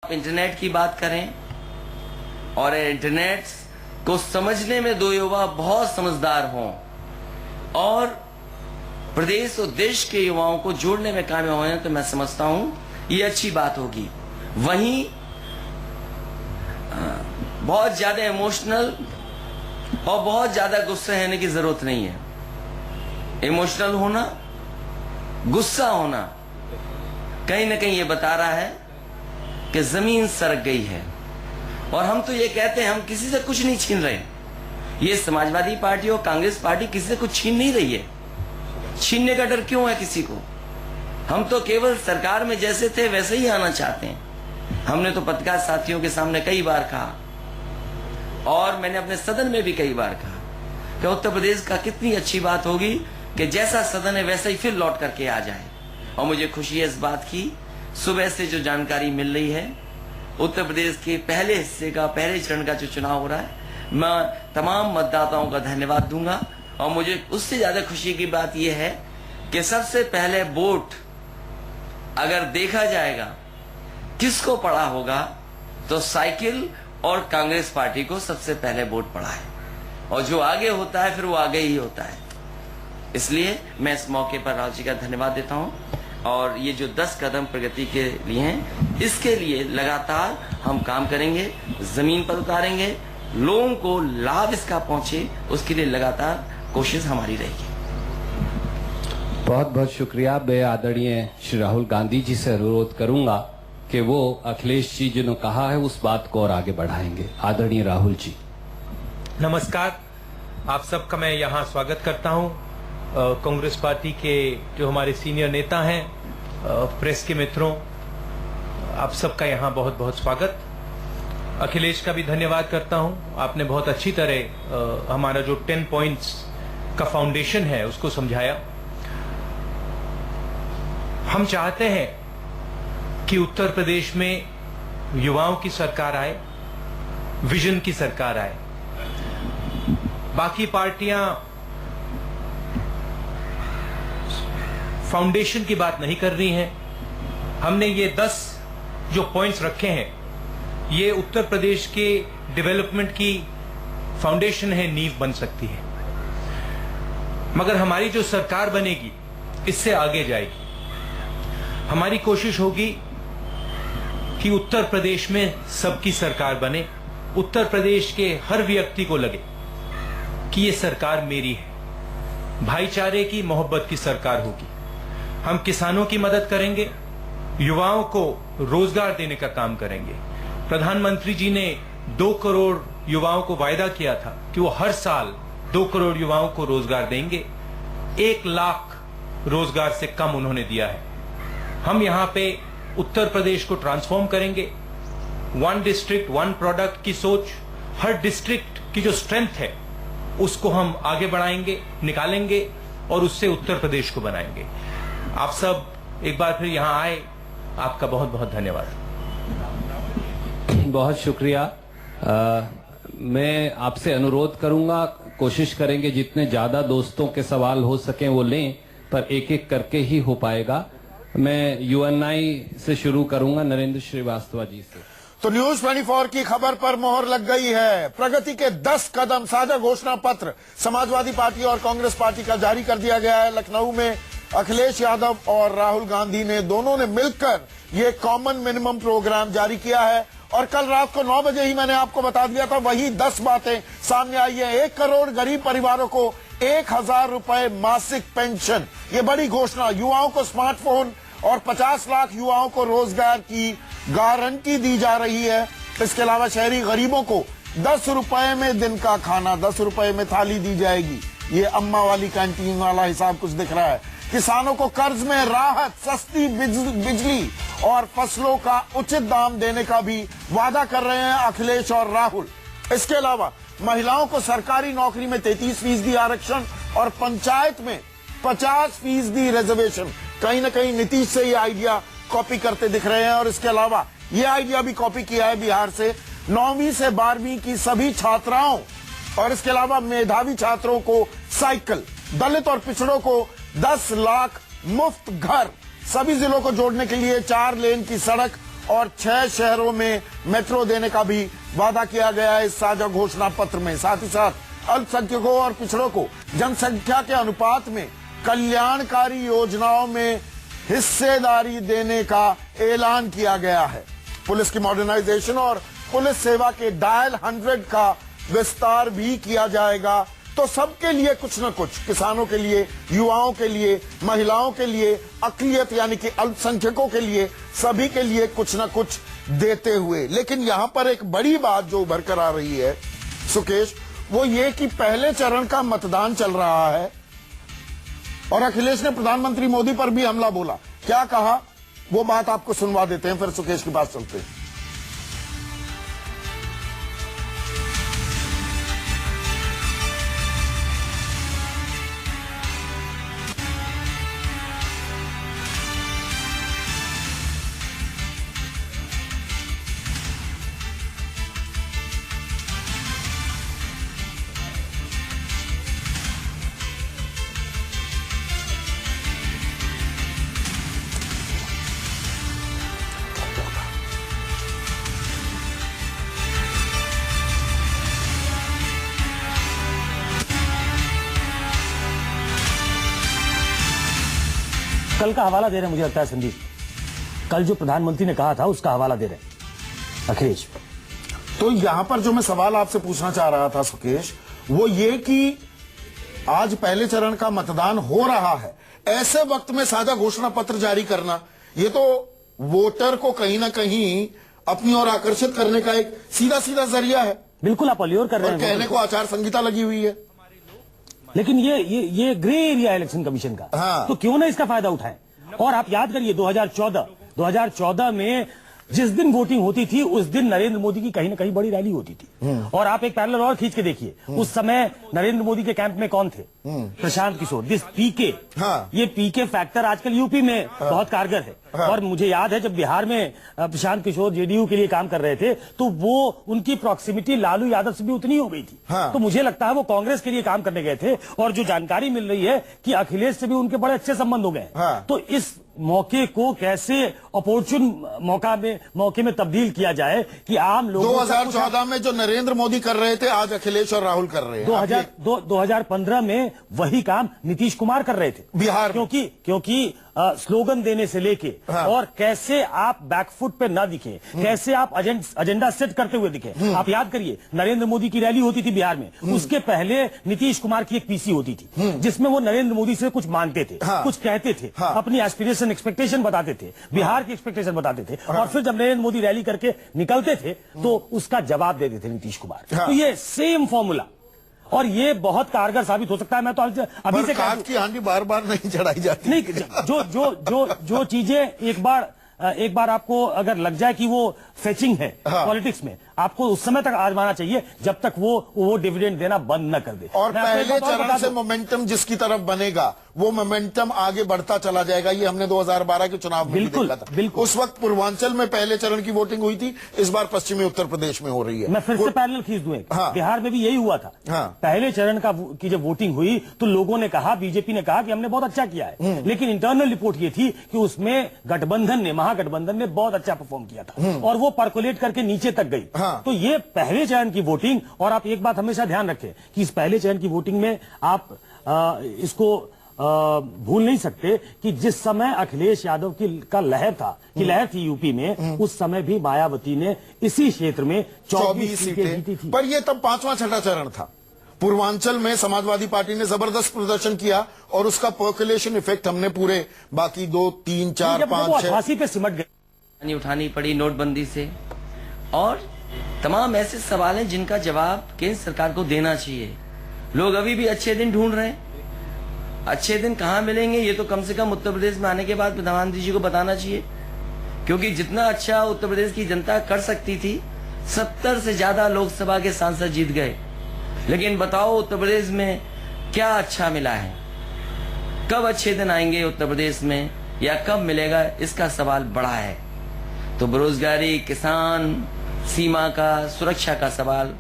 Internet की बात करें और इंटरनेट को समझने में दो युवा बहुत समझदार हों और प्रदेश और देश के युवाओं को जोड़ने में कामयाब हों, तो मैं समझता हूं ये अच्छी बात होगी। वहीं बहुत ज्यादा इमोशनल और बहुत ज्यादा गुस्सा होने की जरूरत नहीं है। इमोशनल होना, गुस्सा होना कहीं ना कहीं ये बता रहा है कि जमीन सरक गई है। और हम तो ये कहते हैं हम किसी से कुछ नहीं छीन रहे। ये समाजवादी पार्टी और कांग्रेस पार्टी किसी से कुछ छीन नहीं रही है। छीनने का डर क्यों है किसी को? हम तो केवल सरकार में जैसे थे वैसे ही आना चाहते हैं। हमने तो पत्रकार साथियों के सामने कई बार कहा और मैंने अपने सदन में भी कई बार कहा कि उत्तर प्रदेश का कितनी अच्छी बात होगी कि जैसा सदन है वैसा ही फिर लौट करके आ जाए। और मुझे खुशी है इस बात की, सुबह से जो जानकारी मिल रही है उत्तर प्रदेश के पहले हिस्से का, पहले चरण का जो चुनाव हो रहा है, मैं तमाम मतदाताओं का धन्यवाद दूंगा। और मुझे उससे ज्यादा खुशी की बात यह है कि सबसे पहले वोट अगर देखा जाएगा किसको पड़ा होगा तो साइकिल और कांग्रेस पार्टी को सबसे पहले वोट पड़ा है। और जो आगे होता है फिर वो आगे ही होता है। इसलिए मैं इस मौके पर राहुल जी का धन्यवाद देता हूं। और ये जो 10 कदम प्रगति के लिए हैं, इसके लिए लगातार हम काम करेंगे, जमीन पर उतारेंगे, लोगों को लाभ इसका पहुंचे, उसके लिए लगातार कोशिश हमारी रहेगी। बहुत बहुत शुक्रिया। मैं आदरणीय श्री राहुल गांधी जी से अनुरोध करूंगा कि वो अखिलेश जी जिन्होंने कहा है उस बात को और आगे बढ़ाएंगे। आदरणीय राहुल जी। नमस्कार, आप सबका मैं यहाँ स्वागत करता हूँ। कांग्रेस पार्टी के जो हमारे सीनियर नेता हैं, प्रेस के मित्रों, आप सबका यहाँ बहुत बहुत स्वागत। अखिलेश का भी धन्यवाद करता हूँ। आपने बहुत अच्छी तरह हमारा जो 10 पॉइंट्स का फाउंडेशन है उसको समझाया। हम चाहते हैं कि उत्तर प्रदेश में युवाओं की सरकार आए, विजन की सरकार आए। बाकी पार्टियां फाउंडेशन की बात नहीं कर रही हैं। हमने ये 10 जो पॉइंट्स रखे हैं, ये उत्तर प्रदेश के डेवलपमेंट की फाउंडेशन है, नींव बन सकती है। मगर हमारी जो सरकार बनेगी इससे आगे जाएगी। हमारी कोशिश होगी कि उत्तर प्रदेश में सबकी सरकार बने। उत्तर प्रदेश के हर व्यक्ति को लगे कि ये सरकार मेरी है। भाईचारे की, मोहब्बत की सरकार होगी। हम किसानों की मदद करेंगे, युवाओं को रोजगार देने का काम करेंगे। प्रधानमंत्री जी ने 2 करोड़ युवाओं को वायदा किया था कि वो हर साल 2 करोड़ युवाओं को रोजगार देंगे। 1 लाख रोजगार से कम उन्होंने दिया है। हम यहां पे उत्तर प्रदेश को ट्रांसफॉर्म करेंगे। 1 डिस्ट्रिक्ट 1 प्रोडक्ट की सोच, हर डिस्ट्रिक्ट की जो स्ट्रेंथ है उसको हम आगे बढ़ाएंगे, निकालेंगे और उससे उत्तर प्रदेश को बनाएंगे। आप सब एक बार फिर यहां आए, आपका बहुत बहुत धन्यवाद। बहुत शुक्रिया। मैं आपसे अनुरोध करूंगा, कोशिश करेंगे जितने ज्यादा दोस्तों के सवाल हो सके वो लें, पर एक एक करके ही हो पाएगा। मैं यूएनआई से शुरू करूंगा, नरेंद्र श्रीवास्तव जी से। तो न्यूज 24 की खबर पर मोहर लग गई है। प्रगति के 10 कदम साझा घोषणा पत्र समाजवादी पार्टी और कांग्रेस पार्टी का जारी कर दिया गया है। लखनऊ में अखिलेश यादव और राहुल गांधी ने दोनों ने मिलकर ये कॉमन मिनिमम प्रोग्राम जारी किया है। और कल रात को 9 बजे ही मैंने आपको बता दिया था, वही 10 बातें सामने आई है। 1 करोड़ गरीब परिवारों को 1000 रुपए मासिक पेंशन, ये बड़ी घोषणा। युवाओं को स्मार्टफोन और 50 लाख युवाओं को रोजगार की गारंटी दी जा रही है। इसके अलावा शहरी गरीबों को 10 रुपए में दिन का खाना, 10 रुपए में थाली दी जाएगी। ये अम्मा वाली कैंटीन वाला हिसाब कुछ दिख रहा है। किसानों को कर्ज में राहत, सस्ती बिजली और फसलों का उचित दाम देने का भी वादा कर रहे हैं अखिलेश और राहुल। इसके अलावा महिलाओं को सरकारी नौकरी में 33% आरक्षण और पंचायत में 50% रिजर्वेशन। कहीं न कहीं नीतीश से ये आइडिया कॉपी करते दिख रहे हैं। और इसके अलावा ये आइडिया भी कॉपी किया है बिहार से। 9वीं से 12वीं की सभी छात्राओं और इसके अलावा मेधावी छात्रों को साइकिल, दलित और पिछड़ों को 10 लाख मुफ्त घर, सभी जिलों को जोड़ने के लिए 4 लेन की सड़क और 6 शहरों में मेट्रो देने का भी वादा किया गया है इस साझा घोषणा पत्र में। साथ ही साथ अल्पसंख्यकों और पिछड़ों को जनसंख्या के अनुपात में कल्याणकारी योजनाओं में हिस्सेदारी देने का ऐलान किया गया है। पुलिस की मॉडर्नाइजेशन और पुलिस सेवा के डायल 100 का विस्तार भी किया जाएगा। तो सबके लिए कुछ न कुछ, किसानों के लिए, युवाओं के लिए, महिलाओं के लिए, अक़लियत यानी कि अल्पसंख्यकों के लिए, सभी के लिए कुछ न कुछ देते हुए। लेकिन यहां पर एक बड़ी बात जो उभर कर आ रही है सुकेश, वो ये कि पहले चरण का मतदान चल रहा है और अखिलेश ने प्रधानमंत्री मोदी पर भी हमला बोला। क्या कहा वो बात आपको सुनवा देते हैं, फिर सुकेश के पास चलते हैं। कल का हवाला दे रहे हैं, मुझे लगता है संदीप, कल जो प्रधानमंत्री ने कहा था उसका हवाला दे रहे हैं अखिलेश। तो यहां पर जो मैं सवाल आपसे पूछना चाह रहा था सुकेश, वो ये कि आज पहले चरण का मतदान हो रहा है, ऐसे वक्त में साझा घोषणा पत्र जारी करना, ये तो वोटर को कहीं ना कहीं अपनी ओर आकर्षित करने का एक सीधा सीधा जरिया है। बिल्कुल आप अल्योर कर रहे हैं, कहने को आचार संहिता लगी हुई है, लेकिन ये ग्रे एरिया इलेक्शन कमीशन का। हाँ। तो क्यों ना इसका फायदा उठाएं। और आप याद करिए 2014 में जिस दिन वोटिंग होती थी उस दिन नरेंद्र मोदी की कहीं ना कहीं बड़ी रैली होती थी। और आप एक पैरेलल और खींच के देखिए, उस समय नरेंद्र मोदी के कैंप में कौन थे? प्रशांत किशोर, दिस पीके। हाँ। ये पीके फैक्टर आजकल यूपी में बहुत कारगर है। और मुझे याद है जब बिहार में प्रशांत किशोर जेडीयू के लिए काम कर रहे थे तो वो उनकी प्रॉक्सिमिटी लालू यादव से भी उतनी हो गई थी। हाँ। तो मुझे लगता है वो कांग्रेस के लिए काम करने गए थे। और जो जानकारी मिल रही है कि अखिलेश से भी उनके बड़े अच्छे संबंध हो गए। हाँ। तो इस मौके को कैसे अपॉर्चुन मौके में तब्दील किया जाए कि आम लोगों 2014 में जो नरेंद्र मोदी कर रहे थे आज अखिलेश और राहुल कर रहे हैं। 2015 में वही काम नीतीश कुमार कर रहे थे बिहार में। क्योंकि स्लोगन देने से लेके हाँ। और कैसे आप बैकफुट पे ना दिखे, कैसे आप एजेंडा सेट करते हुए दिखे। आप याद करिए नरेंद्र मोदी की रैली होती थी बिहार में, उसके पहले नीतीश कुमार की एक पीसी होती थी जिसमें वो नरेंद्र मोदी से कुछ मांगते थे। हाँ। कुछ कहते थे। हाँ। अपनी एस्पिरेशन एक्सपेक्टेशन बताते थे, बिहार की एक्सपेक्टेशन बताते थे। और फिर जब नरेंद्र मोदी रैली करके निकलते थे तो उसका जवाब देते थे नीतीश कुमार। हाँ। तो ये सेम फॉर्मूला और ये बहुत कारगर साबित हो सकता है। मैं तो अभी से काट की हांडी बार बार नहीं चढ़ाई जाती। नहीं, जो चीजें एक बार आपको अगर लग जाए कि वो फेचिंग है पॉलिटिक्स में, आपको उस समय तक आजमाना चाहिए जब तक वो डिविडेंड देना बंद न कर दे। और पहले चरण से मोमेंटम जिसकी तरफ बनेगा वो मोमेंटम आगे बढ़ता चला जाएगा। ये हमने 2012 के चुनाव में बिल्कुल देखा था। बिल्कुल। उस वक्त पूर्वांचल में पहले चरण की वोटिंग हुई थी, इस बार पश्चिमी उत्तर प्रदेश में हो रही है। मैं फिर से पैरेलल खींच दूं। हाँ। बिहार में भी यही हुआ था। हाँ। पहले चरण की जब वोटिंग हुई तो लोगों ने कहा, बीजेपी ने कहा कि हमने बहुत अच्छा किया है, लेकिन इंटरनल रिपोर्ट ये थी कि उसमें महागठबंधन ने बहुत अच्छा परफॉर्म किया था और वो पर्कुलेट करके नीचे तक गई। हाँ। तो ये पहले चरण की वोटिंग, और आप एक बात हमेशा ध्यान रखें कि इस पहले चरण की वोटिंग में आप इसको भूल नहीं सकते कि जिस समय अखिलेश यादव का लहर थी यूपी में, उस समय भी मायावती ने इसी क्षेत्र में 24 सीटें जीती थी। पर ये तब 5वां छठा चरण था। पूर्वांचल में समाजवादी पार्टी ने जबरदस्त प्रदर्शन किया और उसका पर्कुलेशन इफेक्ट हमने पूरे बाकी 2, 3, 4, 5, 6 88 पे सिमट गए। उठानी पड़ी नोटबंदी से, और तमाम ऐसे सवाल हैं जिनका जवाब केंद्र सरकार को देना चाहिए। लोग अभी भी अच्छे दिन ढूंढ रहे हैं। अच्छे दिन कहां मिलेंगे ये तो कम से कम उत्तर प्रदेश में आने के बाद प्रधानमंत्री जी को बताना चाहिए, क्योंकि जितना अच्छा उत्तर प्रदेश की जनता कर सकती थी, 70 से ज्यादा लोकसभा के सांसद जीत गए। लेकिन बताओ उत्तर प्रदेश में क्या अच्छा मिला है? कब अच्छे दिन आएंगे उत्तर प्रदेश में, या कब मिलेगा, इसका सवाल बड़ा है। तो बेरोजगारी, किसान, सीमा का सुरक्षा का सवाल,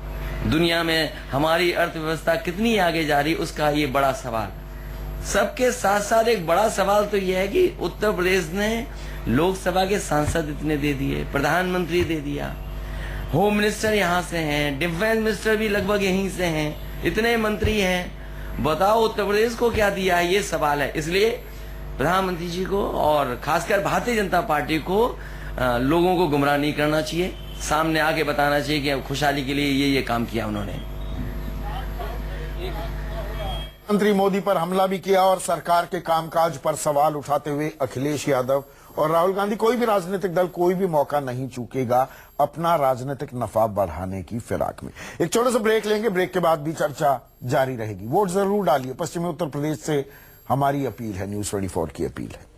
दुनिया में हमारी अर्थव्यवस्था कितनी आगे जा रही, उसका ये बड़ा सवाल। सबके साथ साथ एक बड़ा सवाल तो यह है कि उत्तर प्रदेश ने लोकसभा के सांसद इतने दे दिए, प्रधानमंत्री दे दिया, होम मिनिस्टर यहाँ से हैं, डिफेंस मिनिस्टर भी लगभग यहीं से हैं, इतने मंत्री हैं। बताओ उत्तर प्रदेश को क्या दिया है, ये सवाल है। इसलिए प्रधानमंत्री जी को और खासकर भारतीय जनता पार्टी को लोगों को गुमराह नहीं करना चाहिए, सामने आके बताना चाहिए कि खुशहाली के लिए ये काम किया उन्होंने। प्रधानमंत्री मोदी पर हमला भी किया और सरकार के कामकाज पर सवाल उठाते हुए अखिलेश यादव और राहुल गांधी, कोई भी राजनीतिक दल कोई भी मौका नहीं चूकेगा अपना राजनीतिक नफा बढ़ाने की फिराक में। एक छोटे से ब्रेक लेंगे, ब्रेक के बाद भी चर्चा जारी रहेगी। वोट जरूर डालिए, पश्चिमी उत्तर प्रदेश से हमारी अपील है, न्यूज़ 24 की अपील है।